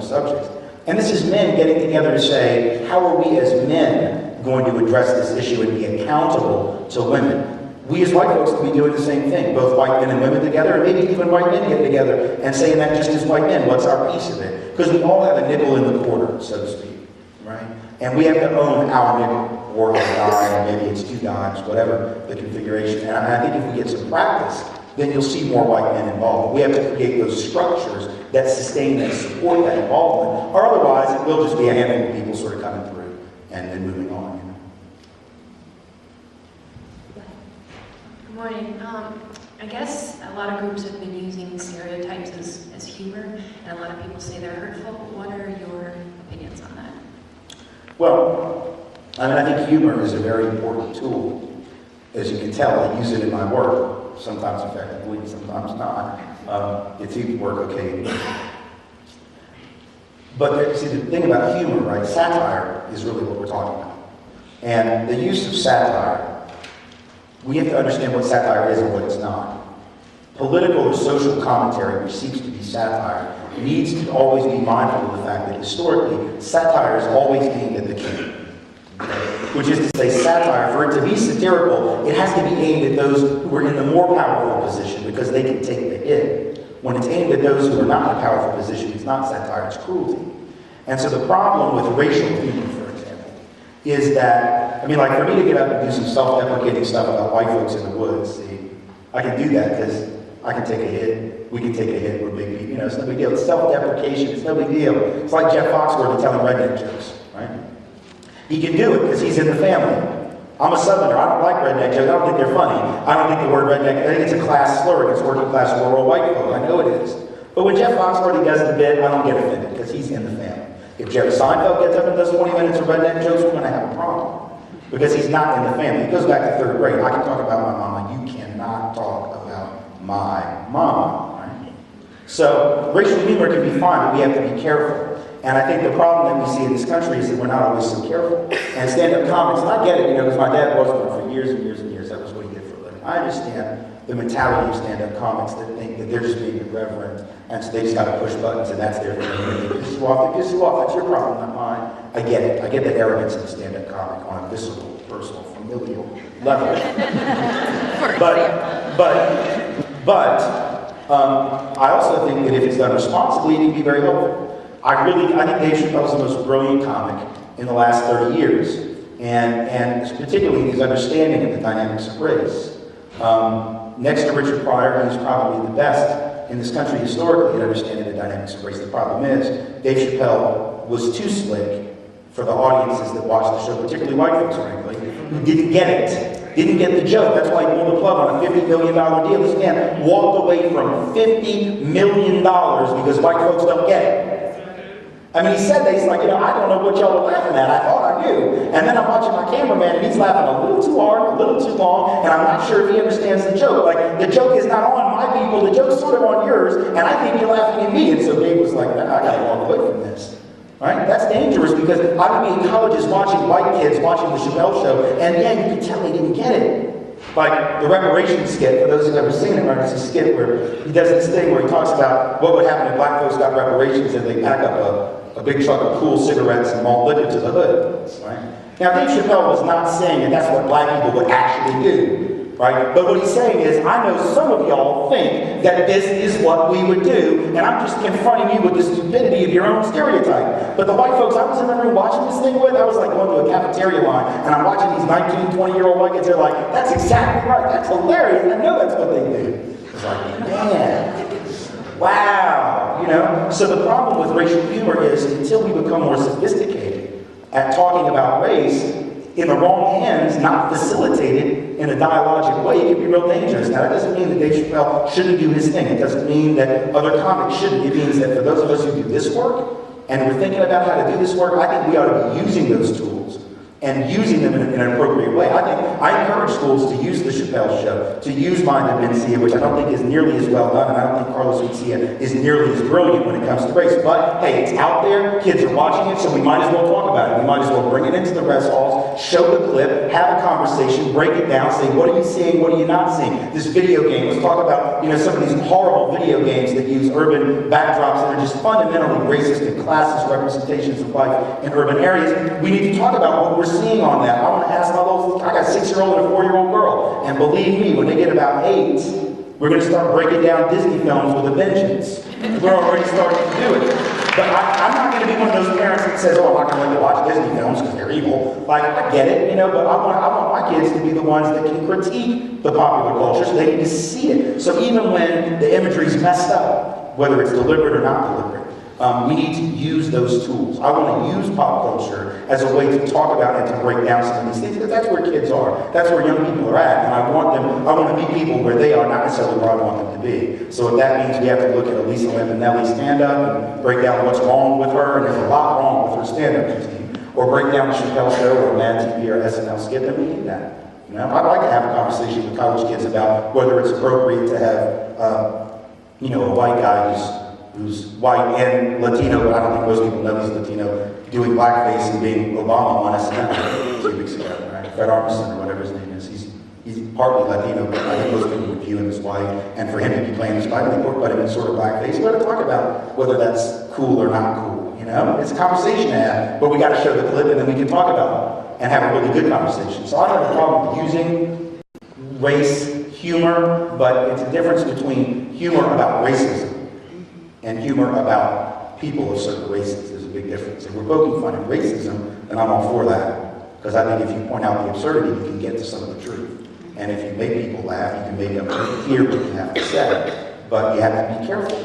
subjects. And this is men getting together to say, how are we as men going to address this issue and be accountable to women? We as white folks can be doing the same thing, both white men and women together, and maybe even white men get together and saying that just as white men, what's our piece of it? Because we all have a nickel in the quarter, so to speak, right? And we have to own our nickel, or a dime, maybe it's 2 dimes, whatever the configuration. And I think if we get some practice, then you'll see more white men involved. We have to create those structures that sustain and support that involvement, or otherwise it will just be a handful of people sort of coming through and then moving on. Good morning. I guess a lot of groups have been using stereotypes as humor, and a lot of people say they're hurtful. What are your opinions on that? Well, I mean, I think humor is a very important tool. As you can tell, I use it in my work, sometimes effectively, sometimes not. It seems to work okay. But see, the thing about humor, right, satire is really what we're talking about. And the use of satire, we have to understand what satire is and what it's not. Political or social commentary, which seeks to be satire, needs to always be mindful of the fact that historically, satire is always aimed at the king. Which is to say, satire, for it to be satirical, it has to be aimed at those who are in the more powerful position because they can take the hit. When it's aimed at those who are not in a powerful position, it's not satire, it's cruelty. And so the problem with racial humor, for example, is that, I mean, like for me to get up and do some self-deprecating stuff about white folks in the woods, see, I can do that because I can take a hit, we can take a hit, we're big people, you know, it's no big deal. It's self-deprecation, it's no big deal. It's like Jeff Foxworthy telling redneck jokes, right? He can do it because he's in the family. I'm a Southerner, I don't like redneck jokes, I don't think they're funny. I don't think the word redneck, I think it's a class slur against working class rural white folk, I know it is. But when Jeff Foxworthy does the bit, I don't get offended because he's in the family. If Jerry Seinfeld gets up and does 20 minutes of redneck jokes, we're going to have a problem. Because he's not in the family. He goes back to 3rd grade. I can talk about my mama. You cannot talk about my mama. Right? So racial humor can be fine, but we have to be careful. And I think the problem that we see in this country is that we're not always so careful. And stand-up comics, and I get it, you know, because my dad was one for years and years and years. That was what he did for a living. I understand the mentality of stand-up comics that think that they're just being irreverent, and so they just got to push buttons, and that's their thing. If they piss you off, they piss you off. That's your problem, not mine. I get it. I get the arrogance of the stand-up comic on a visceral, personal, familial level. but I also think that if it's done responsibly, it can be very helpful. I think Dave Chappelle is the most brilliant comic in the last 30 years, and particularly his understanding of the dynamics of race. Next to Richard Pryor, who's probably the best in this country historically at understanding the dynamics of race. The problem is, Dave Chappelle was too slick for the audiences that watched the show, particularly white folks, frankly, who didn't get it, didn't get the joke. That's why he pulled the plug on a $50 million deal. This man walked away from $50 million because white folks don't get it. I mean, he said that, he's like, you know, I don't know what y'all are laughing at. I thought I knew. And then I'm watching my cameraman, and he's laughing a little too hard, a little too long, and I'm not sure if he understands the joke. Like, the joke is not on my people, the joke's sort of on yours, and I think you're laughing at me. And so Dave was like, I gotta walk away from this. Right? That's dangerous because I would be in colleges watching white kids watching the Chappelle show, and yeah, you could tell they didn't get it. Like the reparations skit, for those who've ever seen it, right? It's a skit where he does this thing where he talks about what would happen if black folks got reparations and they pack up a big truck of cool cigarettes and malt liquor to the hood, right? Now, Dave Chappelle was not saying that that's what black people would actually do, right? But what he's saying is, I know some of y'all think that this is what we would do, and I'm just confronting you with the stupidity of your own stereotype. But the white folks I was in the room watching this thing with, I was like going to a cafeteria line, and I'm watching these 19, 20-year-old white kids, they're like, that's exactly right, that's hilarious, I know that's what they do. It's like, man. Wow, you know? So the problem with racial humor is until we become more sophisticated at talking about race, in the wrong hands, not facilitated in a dialogic way, it can be real dangerous. Now, that doesn't mean that Dave Chappelle shouldn't do his thing. It doesn't mean that other comics shouldn't. It means that for those of us who do this work, and we're thinking about how to do this work, I think we ought to be using those tools and using them in an appropriate way. I encourage schools to use the Chappelle Show, to use Mind of Mencia, which I don't think is nearly as well done, and I don't think Carlos Mencia is nearly as brilliant when it comes to race. But hey, it's out there, kids are watching it, so we might as well talk about it. We might as well bring it into the rest halls show the clip, have a conversation, break it down, say, what are you seeing, what are you not seeing? This video game, let's talk about, some of these horrible video games that use urban backdrops that are just fundamentally racist and classist representations of life in urban areas. We need to talk about what we're seeing on that. I want to ask I got a 6-year-old and a 4-year-old girl, and believe me, when they get about 8, we're going to start breaking down Disney films with a vengeance. We're already starting to do it. But I'm not going to be one of those parents that says, oh, I'm not going to let you watch Disney films because they're evil. Like, I get it, but I want my kids to be the ones that can critique the popular culture, so they need to see it. So even when the imagery's messed up, whether it's deliberate or not deliberate, we need to use those tools. I want to use pop culture as a way to talk about and to break down some of these things, because that's where kids are. That's where young people are at, and I want to meet people where they are, not necessarily where I want them to be. So if that means we have to look at Elisa Lampanelli's stand-up and break down what's wrong with her, and there's a lot wrong with her stand-up routine, or break down the Chappelle Show or Mad TV or SNL skit, then we need that. I'd like to have a conversation with college kids about whether it's appropriate to have, a white guy who's white and Latino, but I don't think most people know he's Latino, doing blackface and being Obama on SNL 2 weeks ago, right? Fred Armisen or whatever his name is. He's partly Latino, but I think most people would view him as white, and for him to be playing this white, I think we're putting him in sort of blackface. We got to talk about whether that's cool or not cool. It's a conversation to have, but we got to show the clip and then we can talk about it and have a really good conversation. So I don't have a problem with using race humor, but it's a difference between humor about racism and humor about people of certain races. There's a big difference. If we're poking fun at racism, then I'm all for that. Because I think if you point out the absurdity, you can get to some of the truth. And if you make people laugh, you can maybe hear what you have to say. But you have to be careful,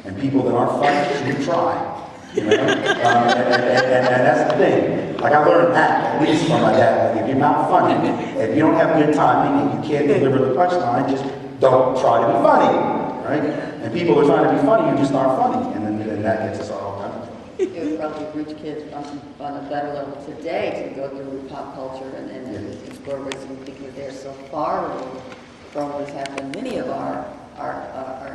And people that aren't funny shouldn't try. And that's the thing. Like I learned that, at least from my dad. Like if you're not funny, if you don't have good timing and you can't deliver the punchline, just don't try to be funny, right? And people are trying to be funny who just aren't funny, and then that gets us all kind of. It would probably reach kids on a better level today to go through pop culture and explore racism, because they're so far removed from what's happened in many of our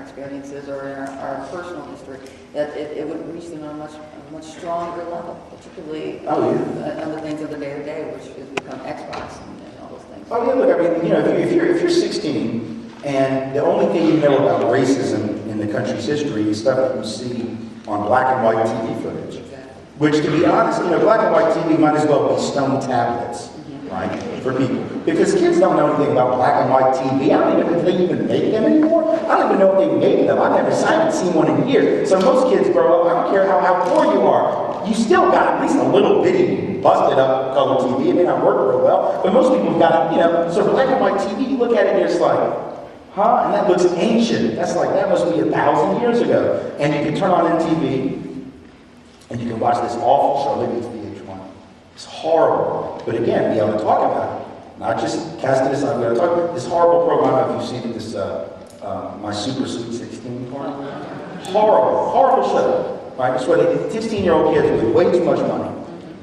experiences or in our personal history, that it would reach them on a much stronger level, particularly on the things of the day-to-day, which has become Xbox and all those things. Oh yeah, look, I mean, if you're 16 and the only thing you know about racism in the country's history is stuff that you see on black and white TV footage, exactly. Which, to be honest, black and white TV might as well be stone tablets. Right, for people. Because kids don't know anything about black and white TV. I don't even know if they even make them anymore. I don't even know if they made them. I haven't seen one in years. So most kids grow up, I don't care how poor you are, you still got at least a little bitty busted up color TV. It may not work real well, but most people have got, so black and white TV, you look at it and it's like, huh? And that looks ancient. That's like, that must be 1,000 years ago. And you can turn on MTV and you can watch this awful show, maybe it's VH1. It's horrible, but again, be able to talk about it. Not just cast it aside, we got to talk about this horrible program. I don't know if you've seen this, My Super Sweet 16 program. Horrible show, right? It's where 16-year-old kids with way too much money.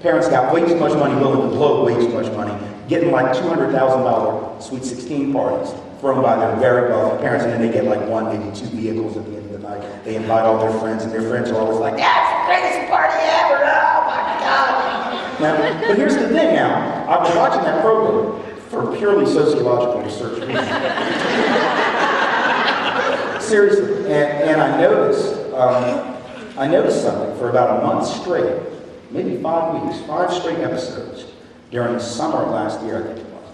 Parents got way too much money, willing to blow way too much money, getting like $200,000 Sweet 16 parties thrown by their very wealthy parents, and then they get like 1, maybe 2 vehicles at the end of the night. They invite all their friends, and their friends are always like, "That's the greatest party ever! Oh my God!" Now, but here's the thing now. I've been watching that program for purely sociological research reasons. Seriously. And I noticed something for about a month straight, maybe 5 weeks, 5 straight episodes during the summer of last year, I think it was.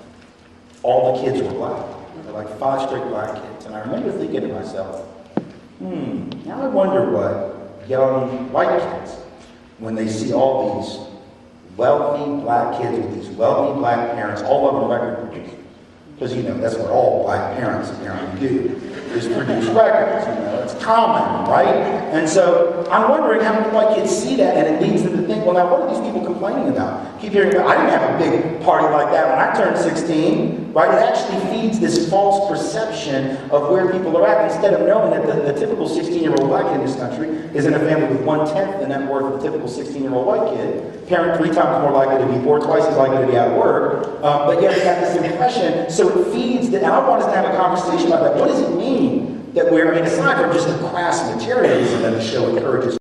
All the kids were black. There were like 5 straight black kids. And I remember thinking to myself, now I wonder what young white kids, when they see all these wealthy black kids with these wealthy black parents, all of them record producers. Because, that's what all black parents apparently do, is produce records. It's common, right? And so I'm wondering how many white kids see that, and it leads them to think, well, now what are these people complaining about? Keep hearing about, I didn't have a big party like that when I turned 16, right? It actually feeds this false perception of where people are at, instead of knowing that the typical 16-year-old black kid in this country is in a family with 1/10 the net worth of a typical 16-year-old white kid. Parent 3 times more likely to be poor, twice as likely to be out of work. But yet they have this impression, so it feeds and I want us to have a conversation about that. What does it mean that we're, aside from just the crass materialism that the show encourages